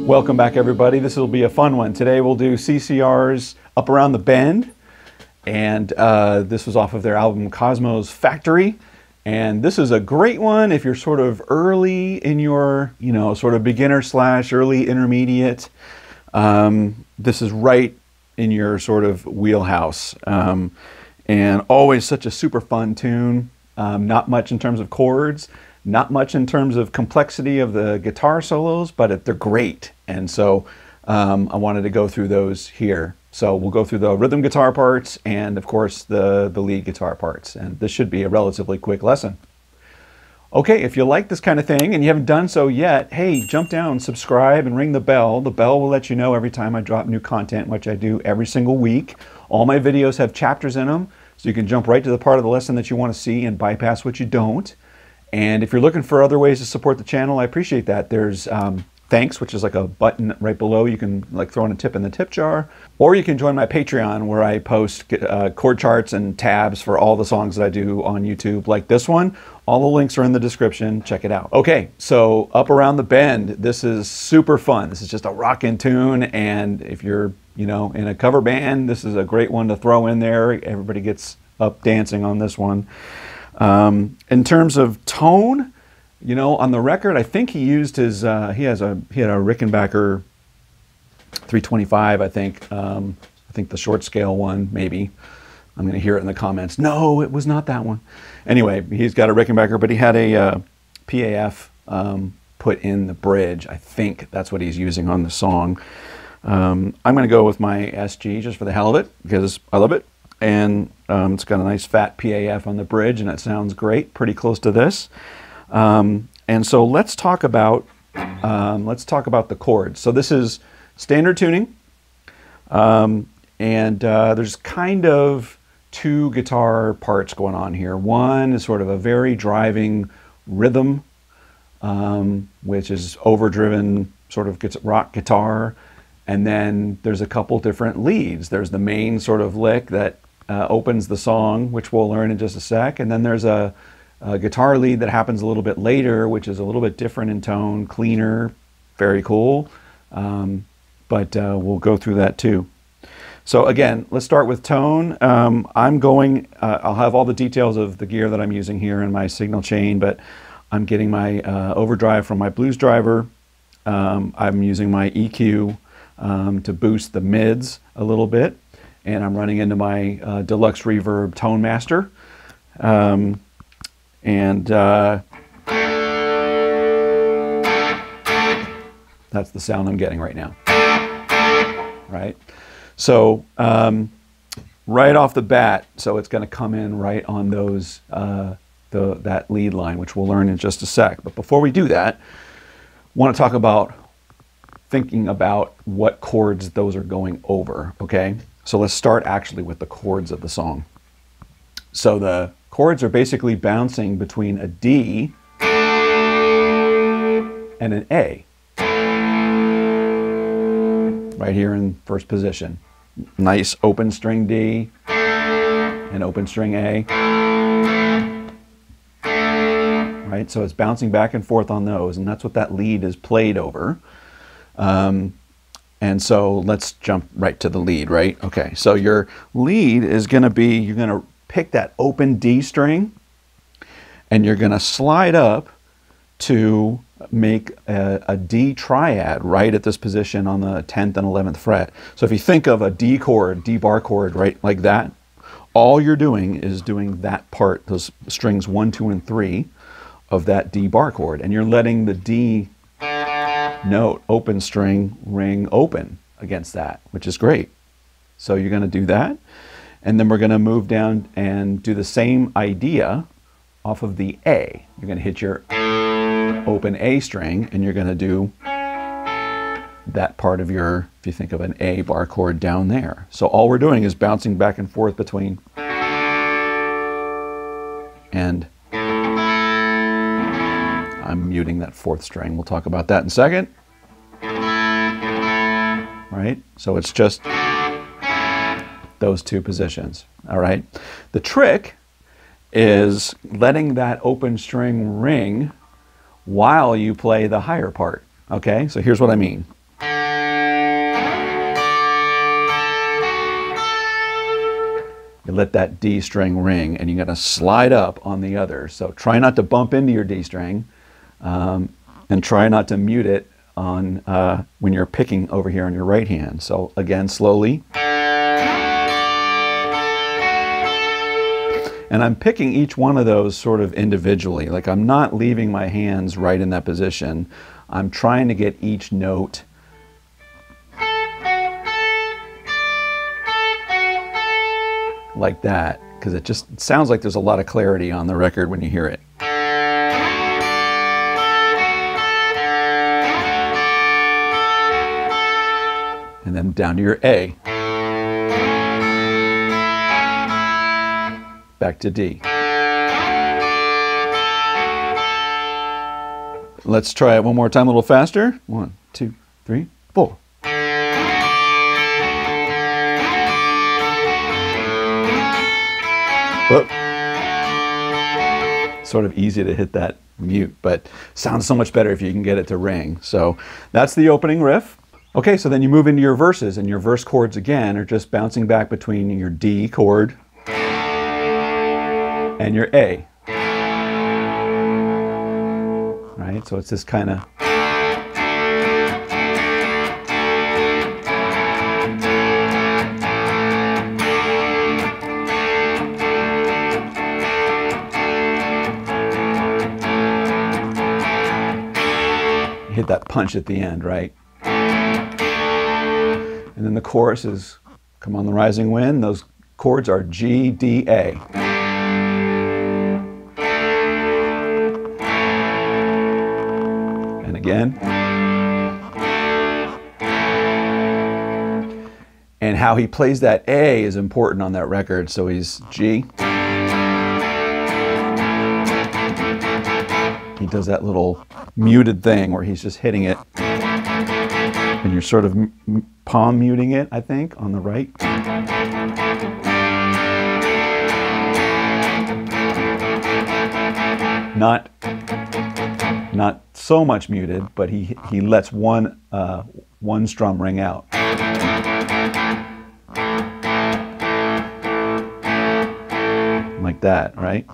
Welcome back, everybody. This will be a fun one. Today we'll do CCR's Up Around the Bend, and this was off of their album Cosmo's Factory. And this is a great one if you're sort of early in your, sort of beginner / early intermediate. This is right in your sort of wheelhouse. And always such a super fun tune. Not much in terms of chords, not much in terms of complexity of the guitar solos, but they're great. And so I wanted to go through those here. So we'll go through the rhythm guitar parts and, of course, the lead guitar parts. And this should be a relatively quick lesson. Okay, if you like this kind of thing and you haven't done so yet, hey, jump down, subscribe, and ring the bell. The bell will let you know every time I drop new content, which I do every single week. All my videos have chapters in them, so you can jump right to the part of the lesson that you want to see and bypass what you don't. And if you're looking for other ways to support the channel, I appreciate that. There's thanks, which is like a button right below. You can like throw in a tip in the tip jar, or you can join my Patreon where I post chord charts and tabs for all the songs that I do on YouTube, like this one. All the links are in the description. Check it out. Okay, so Up Around the Bend. This is super fun. This is just a rockin' tune, and if you're in a cover band, this is a great one to throw in there. Everybody gets up dancing on this one. In terms of tone, on the record, I think he used his, he had a Rickenbacker 325, I think. I think the short scale one, maybe. I'm going to hear it in the comments. No, it was not that one. Anyway, he's got a Rickenbacker, but he had a PAF put in the bridge. I think that's what he's using on the song. I'm going to go with my SG just for the hell of it, because I love it. And it's got a nice fat PAF on the bridge, and it sounds great, pretty close to this. And so let's talk about the chords. So this is standard tuning, and there's kind of two guitar parts going on here. One is sort of a very driving rhythm, which is overdriven sort of rock guitar, and then there's a couple different leads. There's the main sort of lick that opens the song, which we'll learn in just a sec, and then there's a guitar lead that happens a little bit later, which is a little bit different in tone, cleaner, very cool. But we'll go through that too. So again, let's start with tone. I'll have all the details of the gear that I'm using here in my signal chain, but I'm getting my overdrive from my blues driver. I'm using my EQ to boost the mids a little bit, and I'm running into my deluxe reverb tone master. That's the sound I'm getting right now, right? So right off the bat, so it's going to come in right on those that lead line, which we'll learn in just a sec. But before we do that, I want to talk about thinking about what chords those are going over, okay? So let's start actually with the chords of the song. So the chords are basically bouncing between a D and an A. Right here in first position. Nice open string D and open string A. Right, so it's bouncing back and forth on those, and that's what that lead is played over. And so let's jump right to the lead, right? Okay, so your lead is going to be, you're going to pick that open D string, and you're going to slide up to make a D triad right at this position on the 10th and 11th fret. So if you think of a D chord, D bar chord, right, like that, all you're doing is doing that part, those strings 1, 2, and 3 of that D bar chord, and you're letting the D note open string ring open against that, which is great. So you're going to do that, and then we're going to move down and do the same idea off of the A. You're going to hit your open A string, and you're going to do that part of your, if you think of an A bar chord down there. So all we're doing is bouncing back and forth between and I'm muting that fourth string. We'll talk about that in a second. Right? So it's just those two positions. All right? The trick is letting that open string ring while you play the higher part. Okay? So here's what I mean. let that D string ring, and you're going to slide up on the other. So try not to bump into your D string, and try not to mute it on when you're picking over here on your right hand. So again, slowly. And I'm picking each one of those sort of individually. Like, I'm not leaving my hands right in that position. I'm trying to get each note like that, because it just sounds like there's a lot of clarity on the record when you hear it. And then down to your A. Back to D. Let's try it one more time a little faster. 1, 2, 3, 4. Whoop. Sort of easy to hit that mute, but sounds so much better if you can get it to ring. So that's the opening riff. Okay, so then you move into your verses, and your verse chords again are just bouncing back between your D chord and your A. Right, so it's this kind of hit that punch at the end, right? And then the chorus is Come on the Rising Wind. Those chords are G, D, A. And again. And how he plays that A is important on that record. So he's G. He does that little muted thing where he's just hitting it. And you're sort of palm muting it, I think, on the right. Not so much muted, but he lets one strum ring out. Like that, right?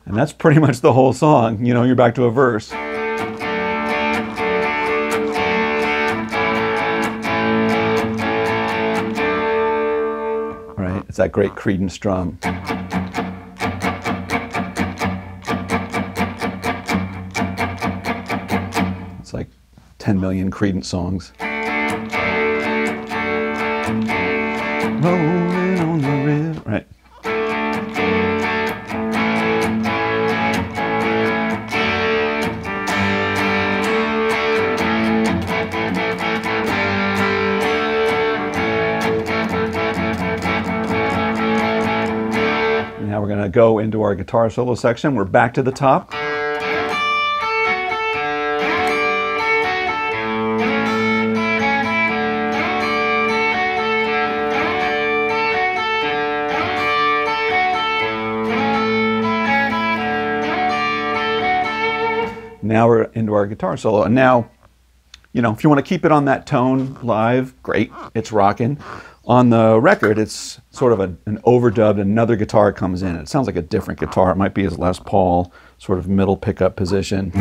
And that's pretty much the whole song. You know, you're back to a verse. Right? It's that great Creedence drum. It's like 10 million Creedence songs. Rolling on the river. Right. Now we're going to go into our guitar solo section. We're back to the top. Now we're into our guitar solo. And now, you know, if you want to keep it on that tone live, great, it's rocking. On the record, it's sort of an overdub, another guitar comes in. It sounds like a different guitar. It might be his Les Paul sort of middle pickup position.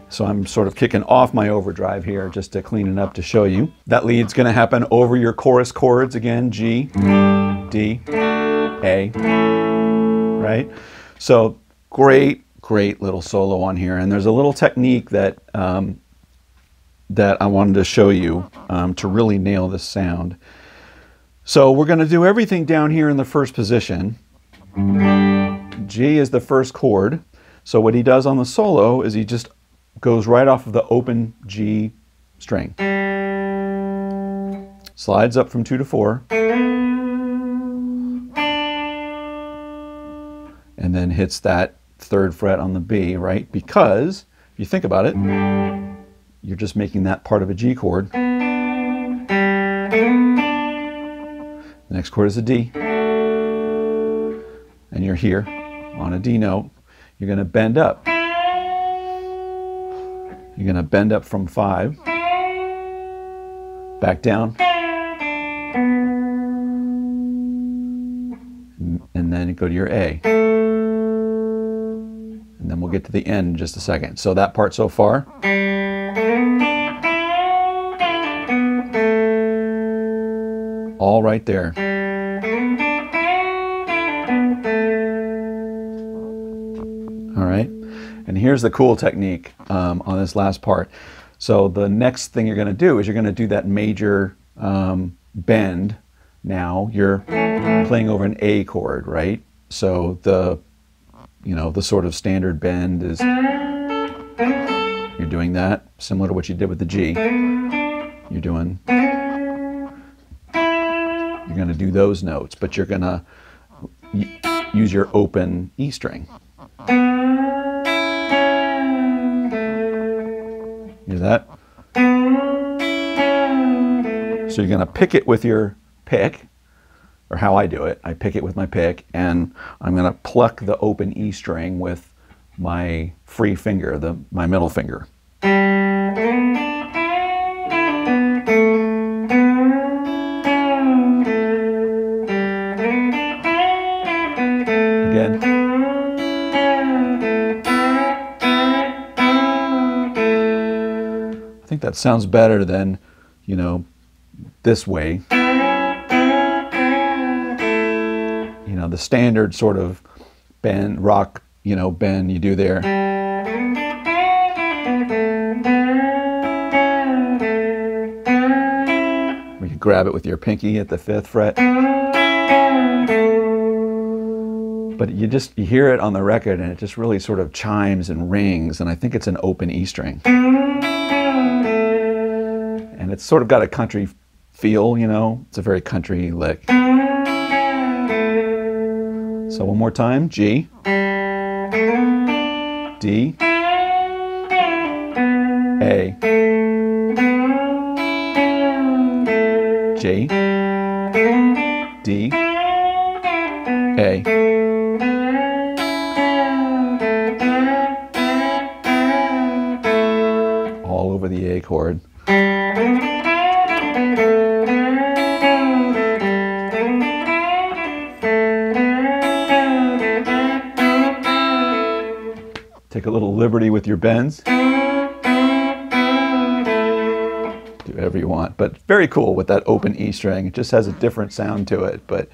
So I'm sort of kicking off my overdrive here just to clean it up to show you. That lead's going to happen over your chorus chords again, G, D, A, right? So great little solo on here. And there's a little technique that that I wanted to show you to really nail this sound. So we're going to do everything down here in the first position. G is the first chord. So what he does on the solo is he just goes right off of the open G string. Slides up from 2 to 4. And then hits that 3rd fret on the B, right? Because if you think about it, you're just making that part of a G chord. The next chord is a D. And you're here on a D note. You're going to bend up. You're going to bend up from 5, back down, and then go to your A. And then we'll get to the end in just a second. So that part so far. All right there. All right. And here's the cool technique on this last part. So the next thing you're going to do is you're going to do that major bend. Now you're playing over an A chord, right? So the sort of standard bend is you're doing that similar to what you did with the G. You're going to do those notes, but you're going to use your open E string. Hear that? So you're going to pick it with your pick, or how I do it. I pick it with my pick, and I'm going to pluck the open E string with my free finger, my middle finger. Again. I think that sounds better than, this way. The standard sort of bend, rock, bend you do there. Where you grab it with your pinky at the 5th fret. But you hear it on the record, and it just really sort of chimes and rings, and I think it's an open E string. And it's sort of got a country feel, it's a very country lick. So one more time, G, D, A, G, D, A. All over the A chord. Take a little liberty with your bends. Do whatever you want, but very cool with that open E string. It just has a different sound to it, but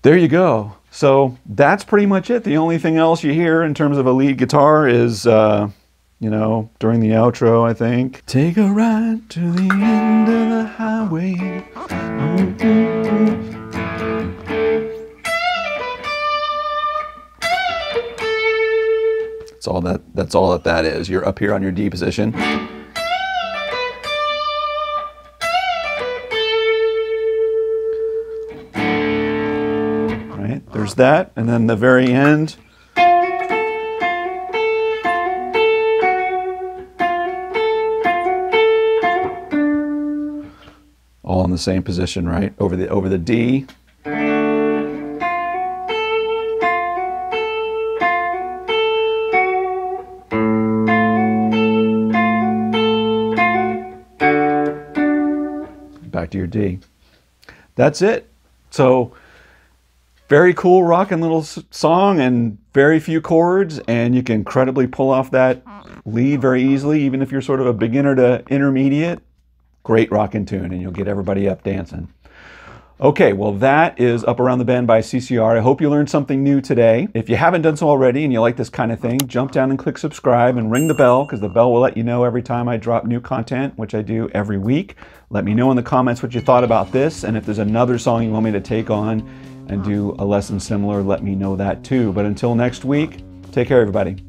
there you go. So that's pretty much it. The only thing else you hear in terms of a lead guitar is, during the outro, I think. Take a ride to the end of the highway. That's all that is. You're up here on your D position. Right, there's that, and then the very end. All in the same position, right? Over the D. Back to your D. That's it. So very cool rockin' little song and very few chords, and you can credibly pull off that lead very easily, even if you're sort of a beginner to intermediate. Great rockin' tune, and you'll get everybody up dancing. Okay, well that is Up Around the Bend by CCR. I hope you learned something new today. If you haven't done so already and you like this kind of thing, jump down and click subscribe and ring the bell, because the bell will let you know every time I drop new content, which I do every week. Let me know in the comments what you thought about this, and if there's another song you want me to take on and do a lesson similar, let me know that too. But until next week, take care everybody.